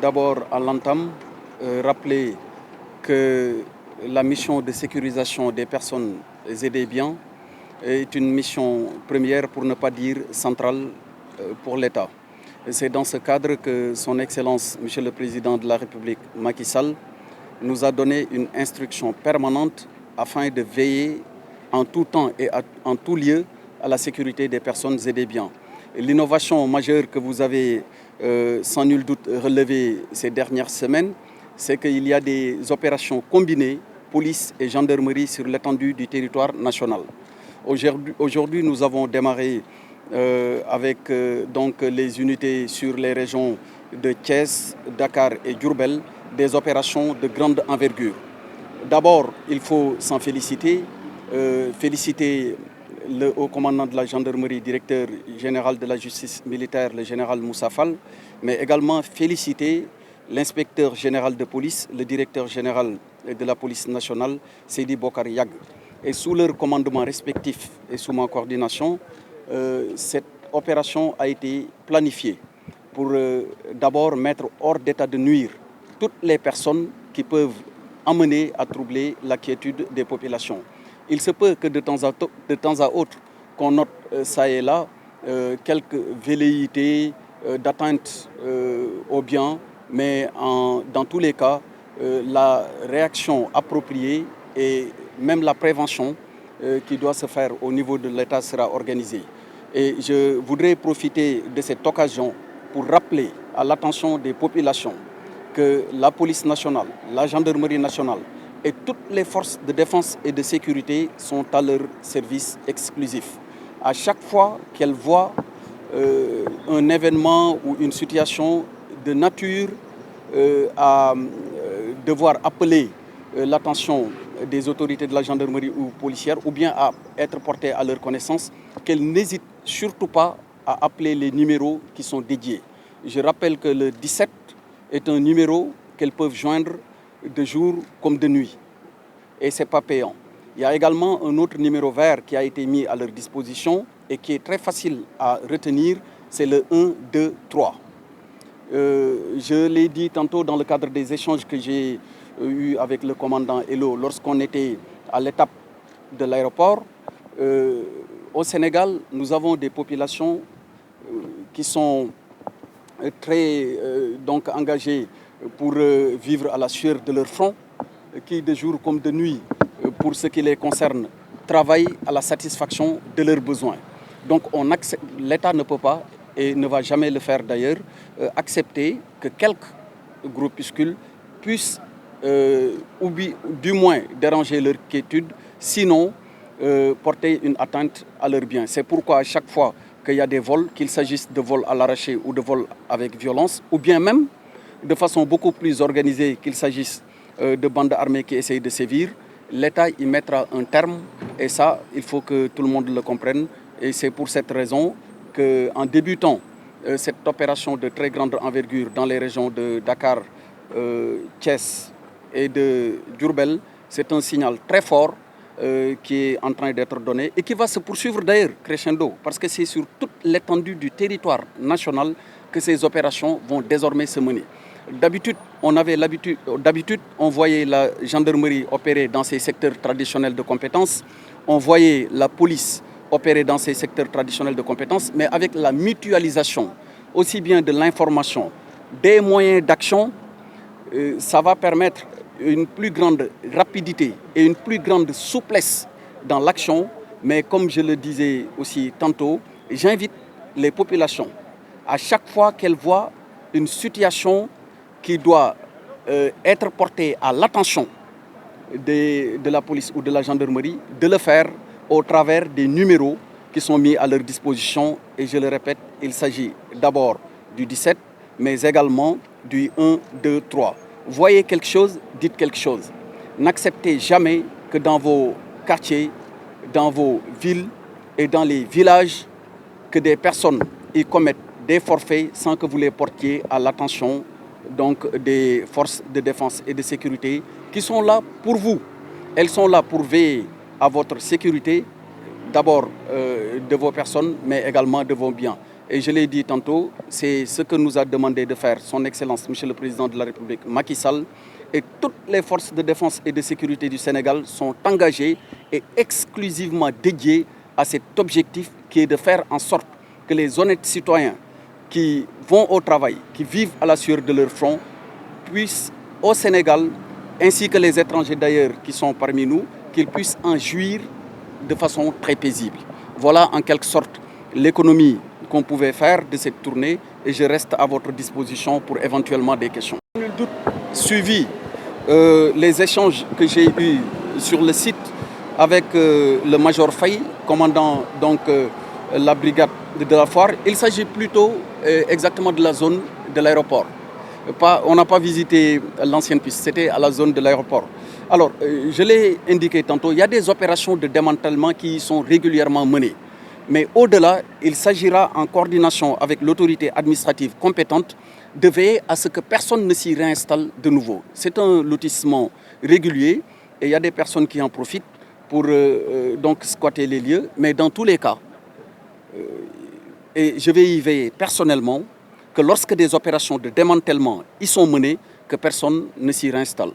d'abord à l'entame rappeler que la mission de sécurisation des personnes et des biens est une mission première, pour ne pas dire centrale, pour l'État. C'est dans ce cadre que son Excellence, Monsieur le Président de la République, Macky Sall, nous a donné une instruction permanente afin de veiller en tout temps et en tout lieu à la sécurité des personnes et des biens. L'innovation majeure que vous avez sans nul doute relevée ces dernières semaines, c'est qu'il y a des opérations combinées, police et gendarmerie, sur l'étendue du territoire national. Aujourd'hui, nous avons démarré avec donc les unités sur les régions de Thiès, Dakar et Diourbel, des opérations de grande envergure. D'abord, il faut s'en féliciter, féliciter le haut commandant de la gendarmerie, directeur général de la justice militaire, le général Moussa Fall, mais également féliciter l'inspecteur général de police, le directeur général de la police nationale, Seydi Bokar Yag. Et sous leur commandement respectif et sous ma coordination, cette opération a été planifiée pour d'abord mettre hors d'état de nuire toutes les personnes qui peuvent amener à troubler la quiétude des populations. Il se peut que de temps à autre, qu'on note ça et là quelques velléités d'atteinte aux biens, mais dans tous les cas, la réaction appropriée et même la prévention qui doit se faire au niveau de l'État sera organisée. Et je voudrais profiter de cette occasion pour rappeler à l'attention des populations que la police nationale, la gendarmerie nationale et toutes les forces de défense et de sécurité sont à leur service exclusif. À chaque fois qu'elles voient un événement ou une situation de nature à devoir appeler l'attention des autorités de la gendarmerie ou policière, ou bien à être portées à leur connaissance, qu'elles n'hésitent surtout pas à appeler les numéros qui sont dédiés. Je rappelle que le 17 est un numéro qu'elles peuvent joindre de jour comme de nuit. Et ce n'est pas payant. Il y a également un autre numéro vert qui a été mis à leur disposition et qui est très facile à retenir, c'est le 1, 2, 3. Je l'ai dit tantôt dans le cadre des échanges que j'ai eus avec le commandant Hello lorsqu'on était à l'étape de l'aéroport. Au Sénégal, nous avons des populations qui sont très donc engagées pour vivre à la sueur de leur front, qui de jour comme de nuit, pour ce qui les concerne, travaillent à la satisfaction de leurs besoins. Donc l'État ne peut pas, et ne va jamais le faire d'ailleurs, accepter que quelques groupuscules puissent ou du moins déranger leur quiétude, sinon porter une atteinte à leurs biens. C'est pourquoi à chaque fois qu'il y a des vols, qu'il s'agisse de vols à l'arraché ou de vols avec violence, ou bien même de façon beaucoup plus organisée, qu'il s'agisse de bandes armées qui essayent de sévir, l'État y mettra un terme, et ça, il faut que tout le monde le comprenne. Et c'est pour cette raison qu'en débutant cette opération de très grande envergure dans les régions de Dakar, Thiès et de Diourbel, c'est un signal très fort qui est en train d'être donné et qui va se poursuivre d'ailleurs crescendo, parce que c'est sur toute l'étendue du territoire national que ces opérations vont désormais se mener. D'habitude, on voyait la gendarmerie opérer dans ces secteurs traditionnels de compétences, on voyait la police opérer dans ces secteurs traditionnels de compétences, mais avec la mutualisation aussi bien de l'information, des moyens d'action, ça va permettre une plus grande rapidité et une plus grande souplesse dans l'action. Mais comme je le disais aussi tantôt, j'invite les populations, à chaque fois qu'elles voient une situation qui doit être portée à l'attention de la police ou de la gendarmerie, de le faire au travers des numéros qui sont mis à leur disposition. Et je le répète, il s'agit d'abord du 17, mais également du 1, 2, 3. Voyez quelque chose, dites quelque chose. N'acceptez jamais que dans vos quartiers, dans vos villes et dans les villages, que des personnes y commettent des forfaits sans que vous les portiez à l'attention donc des forces de défense et de sécurité qui sont là pour vous. Elles sont là pour veiller à votre sécurité, d'abord de vos personnes, mais également de vos biens. Et je l'ai dit tantôt, c'est ce que nous a demandé de faire son Excellence, Monsieur le Président de la République, Macky Sall. Et toutes les forces de défense et de sécurité du Sénégal sont engagées et exclusivement dédiées à cet objectif qui est de faire en sorte que les honnêtes citoyens qui vont au travail, qui vivent à la sueur de leur front, puissent au Sénégal, ainsi que les étrangers d'ailleurs qui sont parmi nous, qu'ils puissent en jouir de façon très paisible. Voilà en quelque sorte l'économie qu'on pouvait faire de cette tournée et je reste à votre disposition pour éventuellement des questions. Nul doute, suivi les échanges que j'ai eus sur le site avec le major Faye, commandant donc la brigade de la Foire, il s'agit plutôt exactement de la zone de l'aéroport. On n'a pas visité l'ancienne piste, c'était à la zone de l'aéroport. Alors, je l'ai indiqué tantôt, il y a des opérations de démantèlement qui sont régulièrement menées. Mais au-delà, il s'agira en coordination avec l'autorité administrative compétente de veiller à ce que personne ne s'y réinstalle de nouveau. C'est un lotissement régulier et il y a des personnes qui en profitent pour donc squatter les lieux. Mais dans tous les cas, et je vais y veiller personnellement, que lorsque des opérations de démantèlement y sont menées, que personne ne s'y réinstalle.